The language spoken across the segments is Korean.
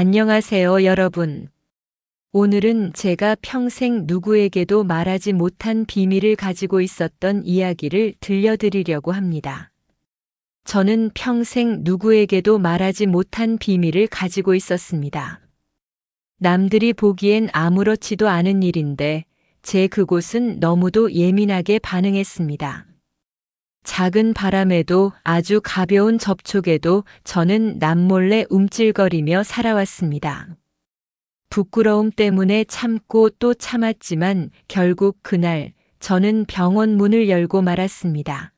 안녕하세요, 여러분. 오늘은 제가 평생 누구에게도 말하지 못한 비밀을 가지고 있었던 이야기를 들려드리려고 합니다. 저는 평생 누구에게도 말하지 못한 비밀을 가지고 있었습니다. 남들이 보기엔 아무렇지도 않은 일인데 제 그곳은 너무도 예민하게 반응했습니다. 작은 바람에도 아주 가벼운 접촉에도 저는 남몰래 움찔거리며 살아왔습니다. 부끄러움 때문에 참고 또 참았지만 결국 그날 저는 병원 문을 열고 말았습니다.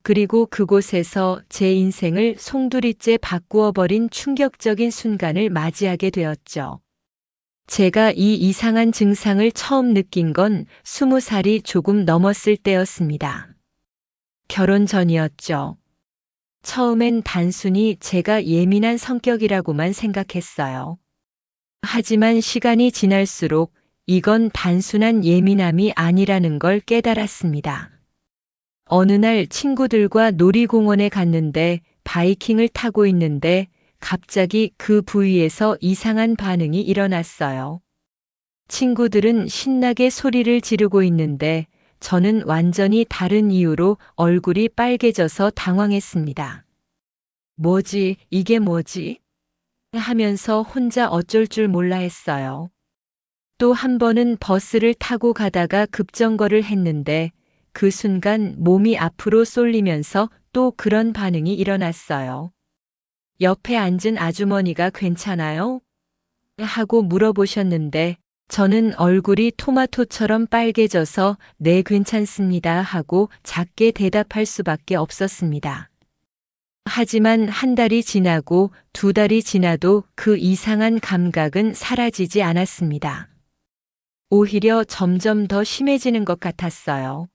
그리고 그곳에서 제 인생을 송두리째 바꾸어 버린 충격적인 순간을 맞이하게 되었죠. 제가 이 이상한 증상을 처음 느낀 건 20살이 조금 넘었을 때였습니다. 결혼 전이었죠. 처음엔 단순히 제가 예민한 성격이라고만 생각했어요. 하지만 시간이 지날수록 이건 단순한 예민함이 아니라는 걸 깨달았습니다. 어느 날 친구들과 놀이공원에 갔는데 바이킹을 타고 있는데 갑자기 그 부위에서 이상한 반응이 일어났어요. 친구들은 신나게 소리를 지르고 있는데 저는 완전히 다른 이유로 얼굴이 빨개져서 당황했습니다. 뭐지, 이게 뭐지? 하면서 혼자 어쩔 줄 몰라 했어요. 또 한 번은 버스를 타고 가다가 급정거를 했는데 그 순간 몸이 앞으로 쏠리면서 또 그런 반응이 일어났어요. 옆에 앉은 아주머니가 괜찮아요? 하고 물어보셨는데 저는 얼굴이 토마토처럼 빨개져서 네, 괜찮습니다 하고 작게 대답할 수밖에 없었습니다. 하지만 한 달이 지나고 두 달이 지나도 그 이상한 감각은 사라지지 않았습니다. 오히려 점점 더 심해지는 것 같았어요.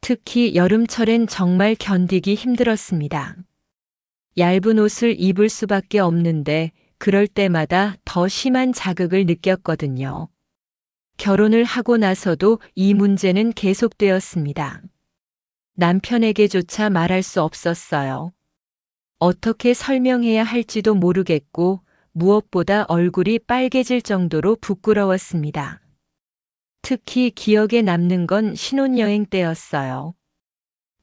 특히 여름철엔 정말 견디기 힘들었습니다. 얇은 옷을 입을 수밖에 없는데 그럴 때마다 더 심한 자극을 느꼈거든요. 결혼을 하고 나서도 이 문제는 계속되었습니다. 남편에게조차 말할 수 없었어요. 어떻게 설명해야 할지도 모르겠고 무엇보다 얼굴이 빨개질 정도로 부끄러웠습니다. 특히 기억에 남는 건 신혼여행 때였어요.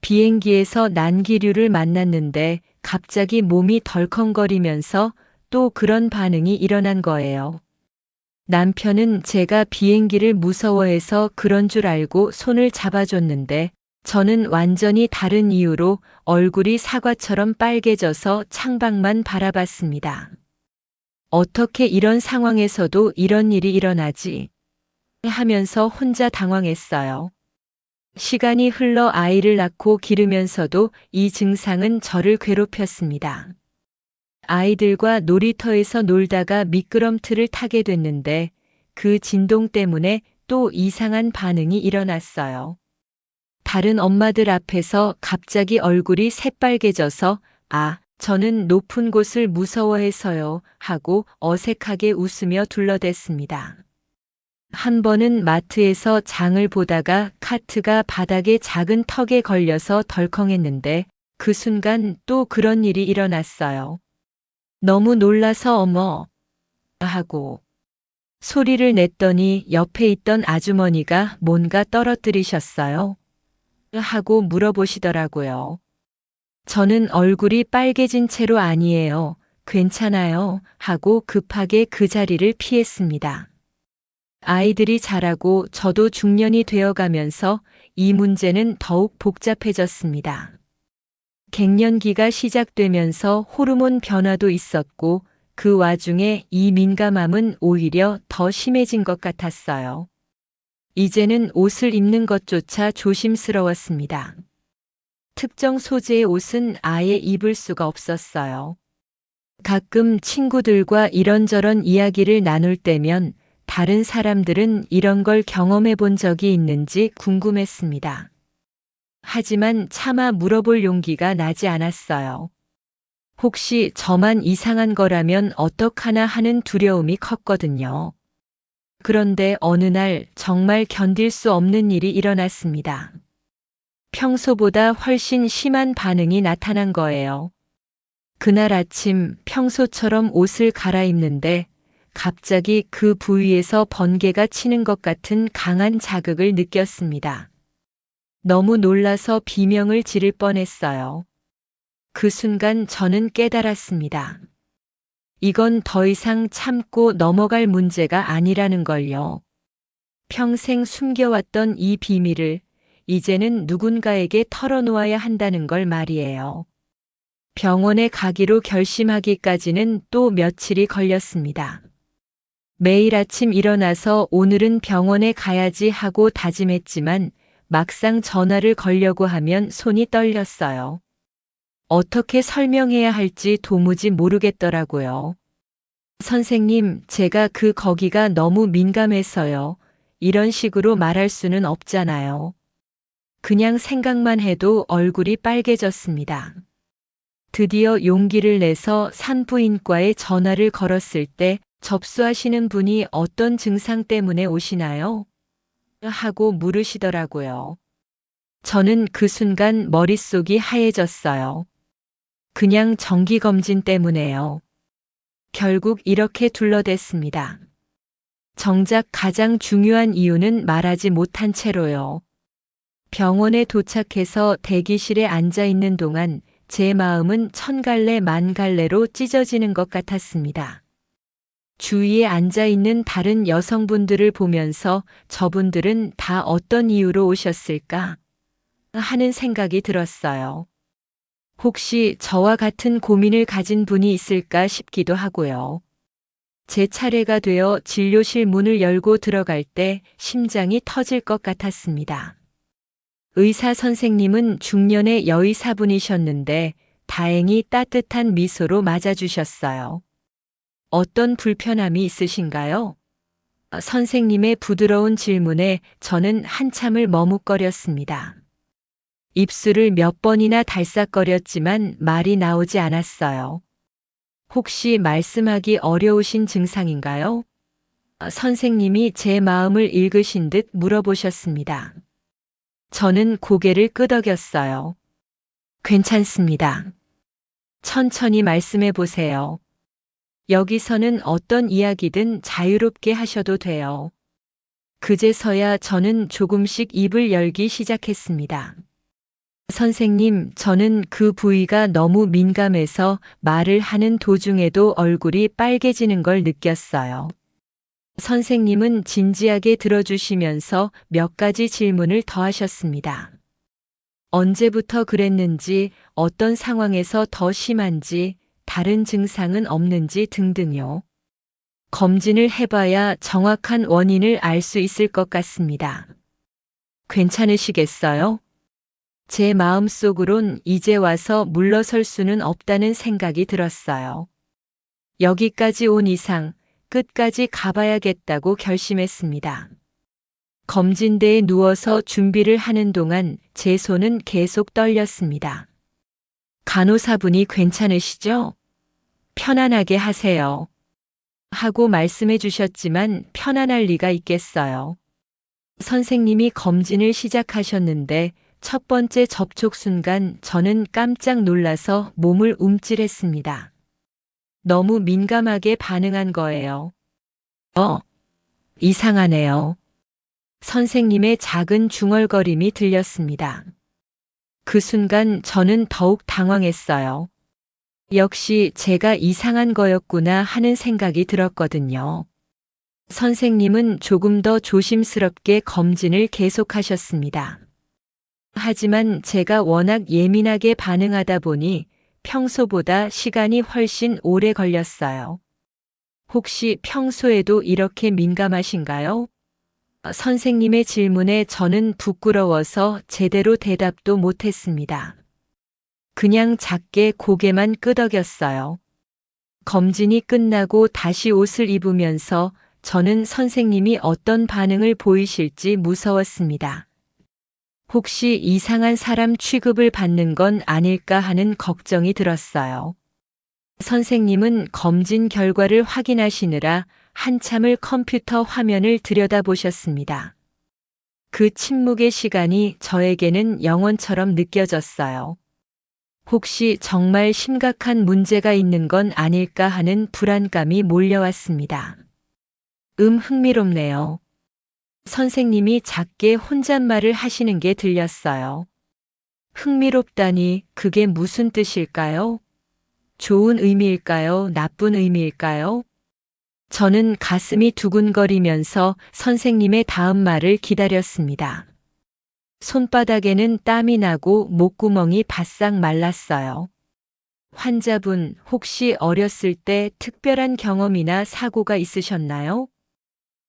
비행기에서 난기류를 만났는데 갑자기 몸이 덜컹거리면서 또 그런 반응이 일어난 거예요. 남편은 제가 비행기를 무서워해서 그런 줄 알고 손을 잡아줬는데 저는 완전히 다른 이유로 얼굴이 사과처럼 빨개져서 창밖만 바라봤습니다. 어떻게 이런 상황에서도 이런 일이 일어나지? 하면서 혼자 당황했어요. 시간이 흘러 아이를 낳고 기르면서도 이 증상은 저를 괴롭혔습니다. 아이들과 놀이터에서 놀다가 미끄럼틀을 타게 됐는데 그 진동 때문에 또 이상한 반응이 일어났어요. 다른 엄마들 앞에서 갑자기 얼굴이 새빨개져서 저는 높은 곳을 무서워해서요 하고 어색하게 웃으며 둘러댔습니다. 한 번은 마트에서 장을 보다가 카트가 바닥에 작은 턱에 걸려서 덜컹했는데 그 순간 또 그런 일이 일어났어요. 너무 놀라서 어머 하고 소리를 냈더니 옆에 있던 아주머니가 뭔가 떨어뜨리셨어요? 하고 물어보시더라고요. 저는 얼굴이 빨개진 채로 아니에요. 괜찮아요. 하고 급하게 그 자리를 피했습니다. 아이들이 자라고 저도 중년이 되어가면서 이 문제는 더욱 복잡해졌습니다. 갱년기가 시작되면서 호르몬 변화도 있었고 그 와중에 이 민감함은 오히려 더 심해진 것 같았어요. 이제는 옷을 입는 것조차 조심스러웠습니다. 특정 소재의 옷은 아예 입을 수가 없었어요. 가끔 친구들과 이런저런 이야기를 나눌 때면 다른 사람들은 이런 걸 경험해 본 적이 있는지 궁금했습니다. 하지만 차마 물어볼 용기가 나지 않았어요. 혹시 저만 이상한 거라면 어떡하나 하는 두려움이 컸거든요. 그런데 어느 날 정말 견딜 수 없는 일이 일어났습니다. 평소보다 훨씬 심한 반응이 나타난 거예요. 그날 아침 평소처럼 옷을 갈아입는데 갑자기 그 부위에서 번개가 치는 것 같은 강한 자극을 느꼈습니다. 너무 놀라서 비명을 지를 뻔했어요. 그 순간 저는 깨달았습니다. 이건 더 이상 참고 넘어갈 문제가 아니라는 걸요. 평생 숨겨왔던 이 비밀을 이제는 누군가에게 털어놓아야 한다는 걸 말이에요. 병원에 가기로 결심하기까지는 또 며칠이 걸렸습니다. 매일 아침 일어나서 오늘은 병원에 가야지 하고 다짐했지만 막상 전화를 걸려고 하면 손이 떨렸어요. 어떻게 설명해야 할지 도무지 모르겠더라고요. 선생님, 제가 거기가 너무 민감해서요. 이런 식으로 말할 수는 없잖아요. 그냥 생각만 해도 얼굴이 빨개졌습니다. 드디어 용기를 내서 산부인과에 전화를 걸었을 때 접수하시는 분이 어떤 증상 때문에 오시나요? 하고 물으시더라고요. 저는 그 순간 머릿속이 하얘졌어요. 그냥 정기검진 때문에요. 결국 이렇게 둘러댔습니다. 정작 가장 중요한 이유는 말하지 못한 채로요. 병원에 도착해서 대기실에 앉아 있는 동안 제 마음은 천갈래 만갈래로 찢어지는 것 같았습니다. 주위에 앉아 있는 다른 여성분들을 보면서 저분들은 다 어떤 이유로 오셨을까 하는 생각이 들었어요. 혹시 저와 같은 고민을 가진 분이 있을까 싶기도 하고요. 제 차례가 되어 진료실 문을 열고 들어갈 때 심장이 터질 것 같았습니다. 의사 선생님은 중년의 여의사분이셨는데 다행히 따뜻한 미소로 맞아주셨어요. 어떤 불편함이 있으신가요? 선생님의 부드러운 질문에 저는 한참을 머뭇거렸습니다. 입술을 몇 번이나 달싹거렸지만 말이 나오지 않았어요. 혹시 말씀하기 어려우신 증상인가요? 선생님이 제 마음을 읽으신 듯 물어보셨습니다. 저는 고개를 끄덕였어요. 괜찮습니다. 천천히 말씀해 보세요. 여기서는 어떤 이야기든 자유롭게 하셔도 돼요. 그제서야 저는 조금씩 입을 열기 시작했습니다. 선생님, 저는 그 부위가 너무 민감해서 말을 하는 도중에도 얼굴이 빨개지는 걸 느꼈어요. 선생님은 진지하게 들어주시면서 몇 가지 질문을 더 하셨습니다. 언제부터 그랬는지, 어떤 상황에서 더 심한지, 다른 증상은 없는지 등등요. 검진을 해봐야 정확한 원인을 알 수 있을 것 같습니다. 괜찮으시겠어요? 제 마음속으론 이제 와서 물러설 수는 없다는 생각이 들었어요. 여기까지 온 이상 끝까지 가봐야겠다고 결심했습니다. 검진대에 누워서 준비를 하는 동안 제 손은 계속 떨렸습니다. 간호사분이 괜찮으시죠? 편안하게 하세요. 하고 말씀해 주셨지만 편안할 리가 있겠어요. 선생님이 검진을 시작하셨는데 첫 번째 접촉 순간 저는 깜짝 놀라서 몸을 움찔했습니다. 너무 민감하게 반응한 거예요. 이상하네요. 선생님의 작은 중얼거림이 들렸습니다. 그 순간 저는 더욱 당황했어요. 역시 제가 이상한 거였구나 하는 생각이 들었거든요. 선생님은 조금 더 조심스럽게 검진을 계속하셨습니다. 하지만 제가 워낙 예민하게 반응하다 보니 평소보다 시간이 훨씬 오래 걸렸어요. 혹시 평소에도 이렇게 민감하신가요? 선생님의 질문에 저는 부끄러워서 제대로 대답도 못했습니다. 그냥 작게 고개만 끄덕였어요. 검진이 끝나고 다시 옷을 입으면서 저는 선생님이 어떤 반응을 보이실지 무서웠습니다. 혹시 이상한 사람 취급을 받는 건 아닐까 하는 걱정이 들었어요. 선생님은 검진 결과를 확인하시느라 한참을 컴퓨터 화면을 들여다보셨습니다. 그 침묵의 시간이 저에게는 영원처럼 느껴졌어요. 혹시 정말 심각한 문제가 있는 건 아닐까 하는 불안감이 몰려왔습니다. 흥미롭네요. 선생님이 작게 혼잣말을 하시는 게 들렸어요. 흥미롭다니 그게 무슨 뜻일까요? 좋은 의미일까요? 나쁜 의미일까요? 저는 가슴이 두근거리면서 선생님의 다음 말을 기다렸습니다. 손바닥에는 땀이 나고 목구멍이 바싹 말랐어요. 환자분, 혹시 어렸을 때 특별한 경험이나 사고가 있으셨나요?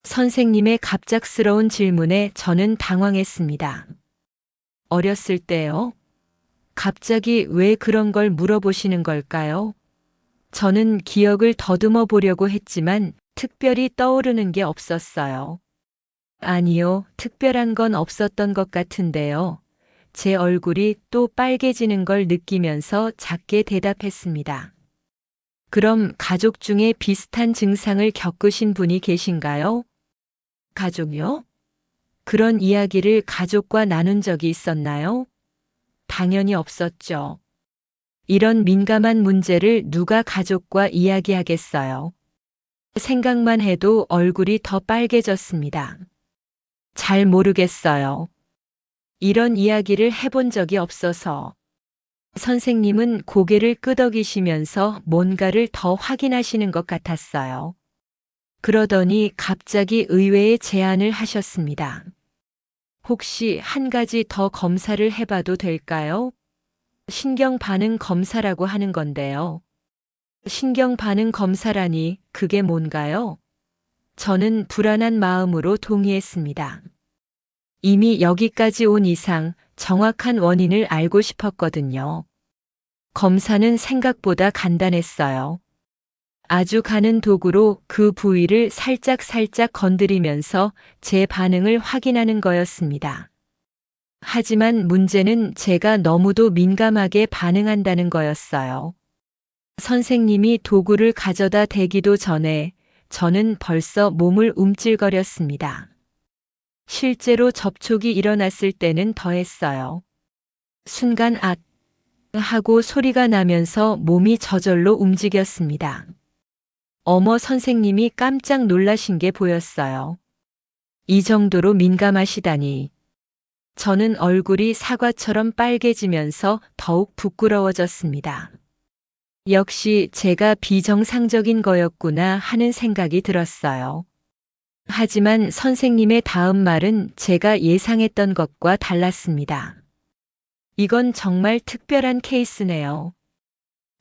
선생님의 갑작스러운 질문에 저는 당황했습니다. 어렸을 때요? 갑자기 왜 그런 걸 물어보시는 걸까요? 저는 기억을 더듬어 보려고 했지만 특별히 떠오르는 게 없었어요. 아니요, 특별한 건 없었던 것 같은데요. 제 얼굴이 또 빨개지는 걸 느끼면서 작게 대답했습니다. 그럼 가족 중에 비슷한 증상을 겪으신 분이 계신가요? 가족요? 그런 이야기를 가족과 나눈 적이 있었나요? 당연히 없었죠. 이런 민감한 문제를 누가 가족과 이야기하겠어요. 생각만 해도 얼굴이 더 빨개졌습니다. 잘 모르겠어요. 이런 이야기를 해본 적이 없어서. 선생님은 고개를 끄덕이시면서 뭔가를 더 확인하시는 것 같았어요. 그러더니 갑자기 의외의 제안을 하셨습니다. 혹시 한 가지 더 검사를 해봐도 될까요? 신경 반응 검사라고 하는 건데요. 신경 반응 검사라니 그게 뭔가요? 저는 불안한 마음으로 동의했습니다. 이미 여기까지 온 이상 정확한 원인을 알고 싶었거든요. 검사는 생각보다 간단했어요. 아주 가는 도구로 그 부위를 살짝 건드리면서 제 반응을 확인하는 거였습니다. 하지만 문제는 제가 너무도 민감하게 반응한다는 거였어요. 선생님이 도구를 가져다 대기도 전에 저는 벌써 몸을 움찔거렸습니다. 실제로 접촉이 일어났을 때는 더했어요. 순간 앗 하고 소리가 나면서 몸이 저절로 움직였습니다. 어머, 선생님이 깜짝 놀라신 게 보였어요. 이 정도로 민감하시다니. 저는 얼굴이 사과처럼 빨개지면서 더욱 부끄러워졌습니다. 역시 제가 비정상적인 거였구나 하는 생각이 들었어요. 하지만 선생님의 다음 말은 제가 예상했던 것과 달랐습니다. 이건 정말 특별한 케이스네요.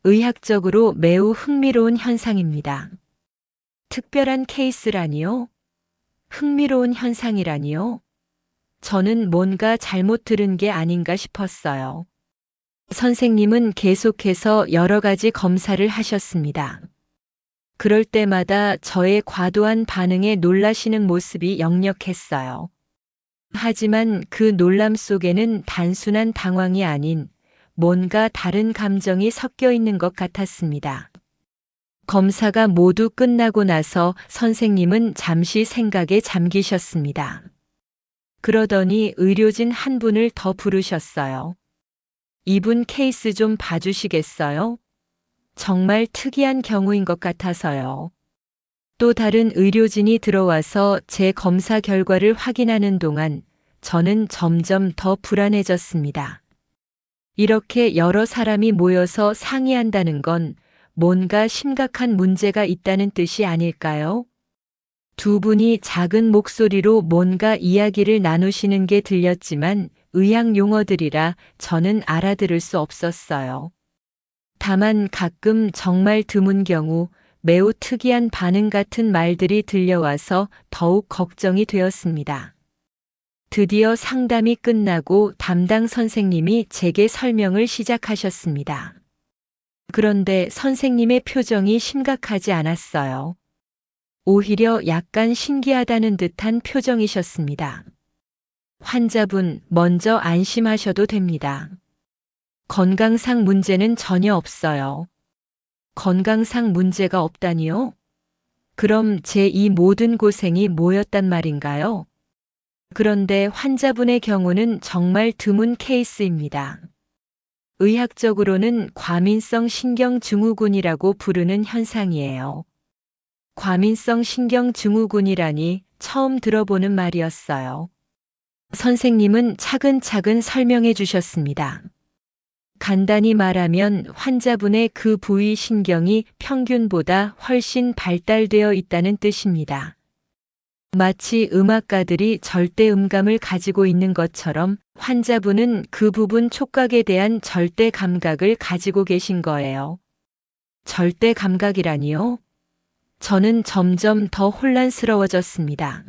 의학적으로 매우 흥미로운 현상입니다. 특별한 케이스라니요? 흥미로운 현상이라니요? 저는 뭔가 잘못 들은 게 아닌가 싶었어요. 선생님은 계속해서 여러 가지 검사를 하셨습니다. 그럴 때마다 저의 과도한 반응에 놀라시는 모습이 역력했어요. 하지만 그 놀람 속에는 단순한 당황이 아닌 뭔가 다른 감정이 섞여 있는 것 같았습니다. 검사가 모두 끝나고 나서 선생님은 잠시 생각에 잠기셨습니다. 그러더니 의료진 한 분을 더 부르셨어요. 이분 케이스 좀 봐주시겠어요? 정말 특이한 경우인 것 같아서요. 또 다른 의료진이 들어와서 제 검사 결과를 확인하는 동안 저는 점점 더 불안해졌습니다. 이렇게 여러 사람이 모여서 상의한다는 건 뭔가 심각한 문제가 있다는 뜻이 아닐까요? 두 분이 작은 목소리로 뭔가 이야기를 나누시는 게 들렸지만 의학 용어들이라 저는 알아들을 수 없었어요. 다만 가끔 정말 드문 경우 매우 특이한 반응 같은 말들이 들려와서 더욱 걱정이 되었습니다. 드디어 상담이 끝나고 담당 선생님이 제게 설명을 시작하셨습니다. 그런데 선생님의 표정이 심각하지 않았어요. 오히려 약간 신기하다는 듯한 표정이셨습니다. 환자분, 먼저 안심하셔도 됩니다. 건강상 문제는 전혀 없어요. 건강상 문제가 없다니요? 그럼 제 이 모든 고생이 뭐였단 말인가요? 그런데 환자분의 경우는 정말 드문 케이스입니다. 의학적으로는 과민성 신경증후군이라고 부르는 현상이에요. 과민성 신경증후군이라니 처음 들어보는 말이었어요. 선생님은 차근차근 설명해 주셨습니다. 간단히 말하면 환자분의 그 부위 신경이 평균보다 훨씬 발달되어 있다는 뜻입니다. 마치 음악가들이 절대 음감을 가지고 있는 것처럼 환자분은 그 부분 촉각에 대한 절대 감각을 가지고 계신 거예요. 절대 감각이라니요? 저는 점점 더 혼란스러워졌습니다.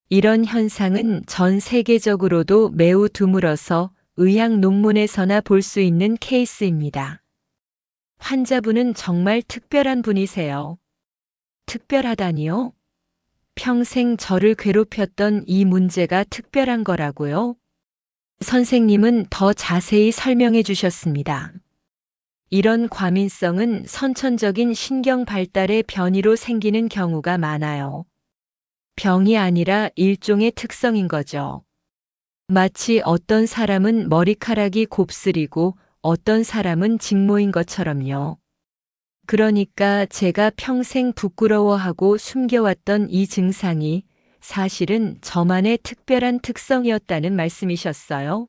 이런 현상은 전 세계적으로도 매우 드물어서 의학 논문에서나 볼 수 있는 케이스입니다. 환자분은 정말 특별한 분이세요. 특별하다니요? 평생 저를 괴롭혔던 이 문제가 특별한 거라고요? 선생님은 더 자세히 설명해 주셨습니다. 이런 과민성은 선천적인 신경 발달의 변이로 생기는 경우가 많아요. 병이 아니라 일종의 특성인 거죠. 마치 어떤 사람은 머리카락이 곱슬이고 어떤 사람은 직모인 것처럼요. 그러니까 제가 평생 부끄러워하고 숨겨왔던 이 증상이 사실은 저만의 특별한 특성이었다는 말씀이셨어요.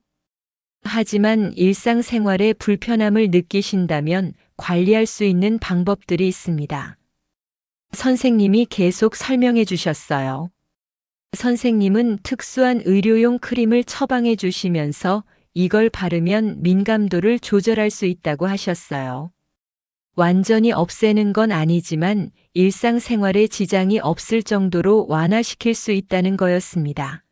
하지만 일상생활에 불편함을 느끼신다면 관리할 수 있는 방법들이 있습니다. 선생님이 계속 설명해 주셨어요. 선생님은 특수한 의료용 크림을 처방해 주시면서 이걸 바르면 민감도를 조절할 수 있다고 하셨어요. 완전히 없애는 건 아니지만 일상생활에 지장이 없을 정도로 완화시킬 수 있다는 거였습니다.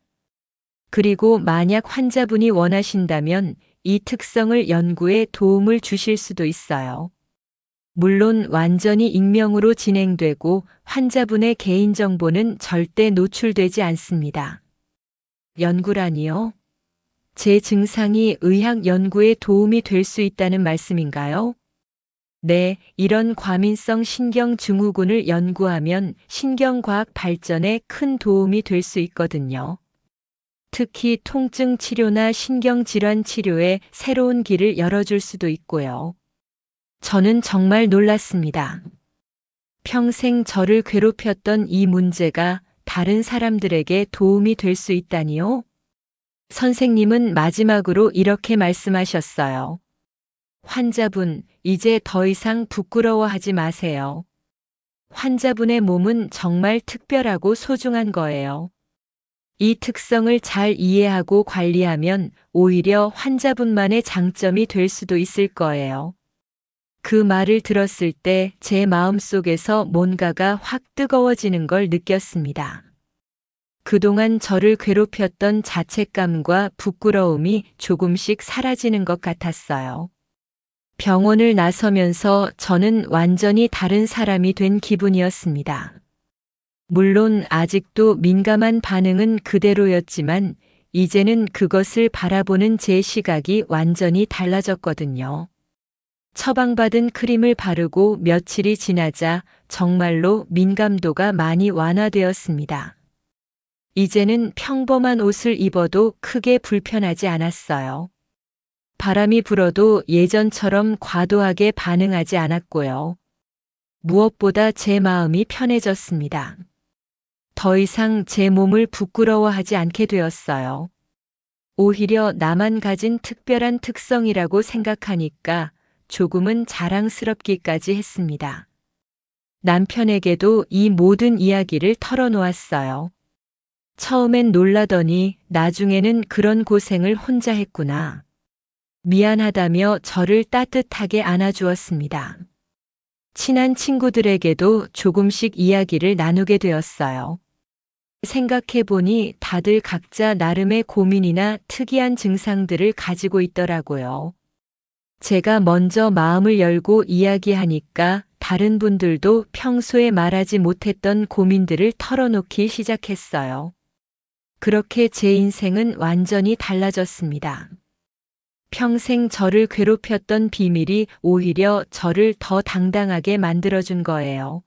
그리고 만약 환자분이 원하신다면 이 특성을 연구에 도움을 주실 수도 있어요. 물론 완전히 익명으로 진행되고 환자분의 개인정보는 절대 노출되지 않습니다. 연구라니요? 제 증상이 의학 연구에 도움이 될 수 있다는 말씀인가요? 네, 이런 과민성 신경증후군을 연구하면 신경과학 발전에 큰 도움이 될 수 있거든요. 특히 통증 치료나 신경질환 치료에 새로운 길을 열어줄 수도 있고요. 저는 정말 놀랐습니다. 평생 저를 괴롭혔던 이 문제가 다른 사람들에게 도움이 될 수 있다니요? 선생님은 마지막으로 이렇게 말씀하셨어요. 환자분, 이제 더 이상 부끄러워하지 마세요. 환자분의 몸은 정말 특별하고 소중한 거예요. 이 특성을 잘 이해하고 관리하면 오히려 환자분만의 장점이 될 수도 있을 거예요. 그 말을 들었을 때 제 마음속에서 뭔가가 확 뜨거워지는 걸 느꼈습니다. 그동안 저를 괴롭혔던 자책감과 부끄러움이 조금씩 사라지는 것 같았어요. 병원을 나서면서 저는 완전히 다른 사람이 된 기분이었습니다. 물론 아직도 민감한 반응은 그대로였지만 이제는 그것을 바라보는 제 시각이 완전히 달라졌거든요. 처방받은 크림을 바르고 며칠이 지나자 정말로 민감도가 많이 완화되었습니다. 이제는 평범한 옷을 입어도 크게 불편하지 않았어요. 바람이 불어도 예전처럼 과도하게 반응하지 않았고요. 무엇보다 제 마음이 편해졌습니다. 더 이상 제 몸을 부끄러워하지 않게 되었어요. 오히려 나만 가진 특별한 특성이라고 생각하니까 조금은 자랑스럽기까지 했습니다. 남편에게도 이 모든 이야기를 털어놓았어요. 처음엔 놀라더니 나중에는 그런 고생을 혼자 했구나. 미안하다며 저를 따뜻하게 안아주었습니다. 친한 친구들에게도 조금씩 이야기를 나누게 되었어요. 생각해보니 다들 각자 나름의 고민이나 특이한 증상들을 가지고 있더라고요. 제가 먼저 마음을 열고 이야기하니까 다른 분들도 평소에 말하지 못했던 고민들을 털어놓기 시작했어요. 그렇게 제 인생은 완전히 달라졌습니다. 평생 저를 괴롭혔던 비밀이 오히려 저를 더 당당하게 만들어준 거예요.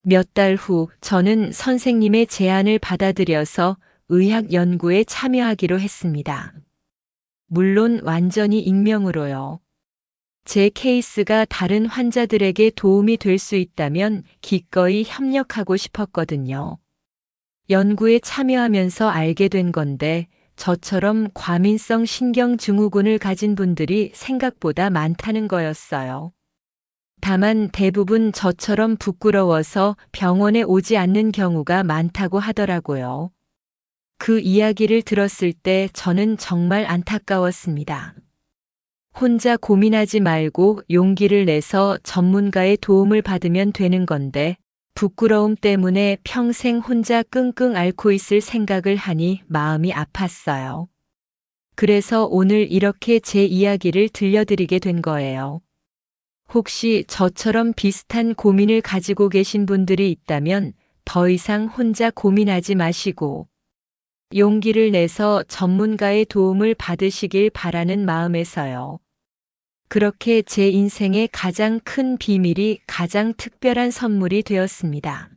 몇 달 후 저는 선생님의 제안을 받아들여서 의학 연구에 참여하기로 했습니다. 물론 완전히 익명으로요. 제 케이스가 다른 환자들에게 도움이 될 수 있다면 기꺼이 협력하고 싶었거든요. 연구에 참여하면서 알게 된 건데 저처럼 과민성 신경증후군을 가진 분들이 생각보다 많다는 거였어요. 다만 대부분 저처럼 부끄러워서 병원에 오지 않는 경우가 많다고 하더라고요. 그 이야기를 들었을 때 저는 정말 안타까웠습니다. 혼자 고민하지 말고 용기를 내서 전문가의 도움을 받으면 되는 건데 부끄러움 때문에 평생 혼자 끙끙 앓고 있을 생각을 하니 마음이 아팠어요. 그래서 오늘 이렇게 제 이야기를 들려드리게 된 거예요. 혹시 저처럼 비슷한 고민을 가지고 계신 분들이 있다면 더 이상 혼자 고민하지 마시고 용기를 내서 전문가의 도움을 받으시길 바라는 마음에서요. 그렇게 제 인생의 가장 큰 비밀이 가장 특별한 선물이 되었습니다.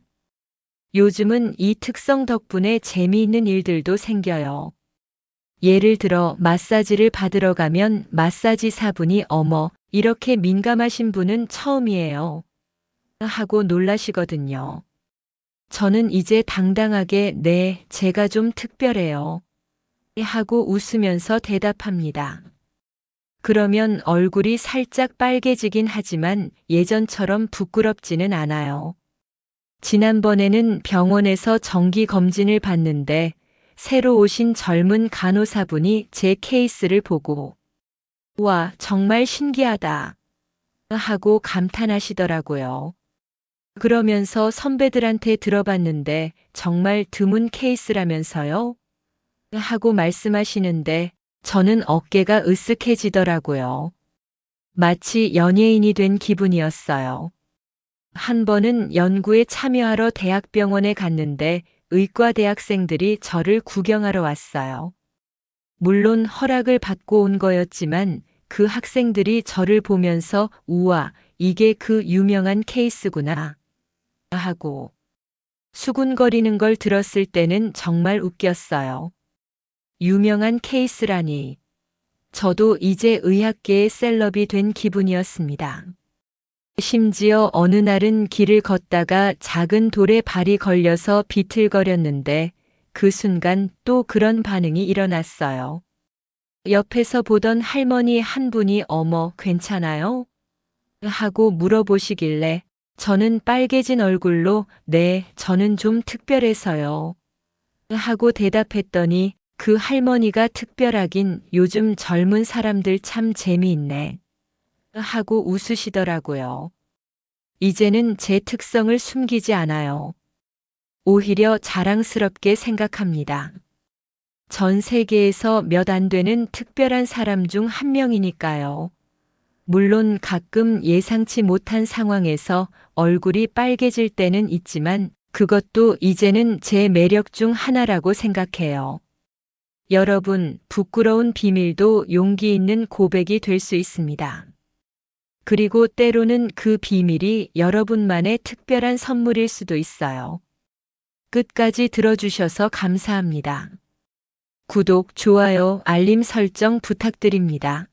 요즘은 이 특성 덕분에 재미있는 일들도 생겨요. 예를 들어 마사지를 받으러 가면 마사지사분이 어머, 이렇게 민감하신 분은 처음이에요. 하고 놀라시거든요. 저는 이제 당당하게 네, 제가 좀 특별해요. 하고 웃으면서 대답합니다. 그러면 얼굴이 살짝 빨개지긴 하지만 예전처럼 부끄럽지는 않아요. 지난번에는 병원에서 정기 검진을 받는데 새로 오신 젊은 간호사분이 제 케이스를 보고 와, 정말 신기하다 하고 감탄하시더라고요. 그러면서 선배들한테 들어봤는데 정말 드문 케이스라면서요? 하고 말씀하시는데 저는 어깨가 으쓱해지더라고요. 마치 연예인이 된 기분이었어요. 한 번은 연구에 참여하러 대학병원에 갔는데 의과 대학생들이 저를 구경하러 왔어요. 물론 허락을 받고 온 거였지만 그 학생들이 저를 보면서 우와, 이게 그 유명한 케이스구나 하고 수군거리는 걸 들었을 때는 정말 웃겼어요. 유명한 케이스라니. 저도 이제 의학계의 셀럽이 된 기분이었습니다. 심지어 어느 날은 길을 걷다가 작은 돌에 발이 걸려서 비틀거렸는데 그 순간 또 그런 반응이 일어났어요. 옆에서 보던 할머니 한 분이 어머, 괜찮아요? 하고 물어보시길래 저는 빨개진 얼굴로 네, 저는 좀 특별해서요. 하고 대답했더니 그 할머니가 특별하긴 요즘 젊은 사람들 참 재미있네. 하고 웃으시더라고요. 이제는 제 특성을 숨기지 않아요. 오히려 자랑스럽게 생각합니다. 전 세계에서 몇 안 되는 특별한 사람 중 한 명이니까요. 물론 가끔 예상치 못한 상황에서 얼굴이 빨개질 때는 있지만 그것도 이제는 제 매력 중 하나라고 생각해요. 여러분, 부끄러운 비밀도 용기 있는 고백이 될 수 있습니다. 그리고 때로는 그 비밀이 여러분만의 특별한 선물일 수도 있어요. 끝까지 들어주셔서 감사합니다. 구독, 좋아요, 알림 설정 부탁드립니다.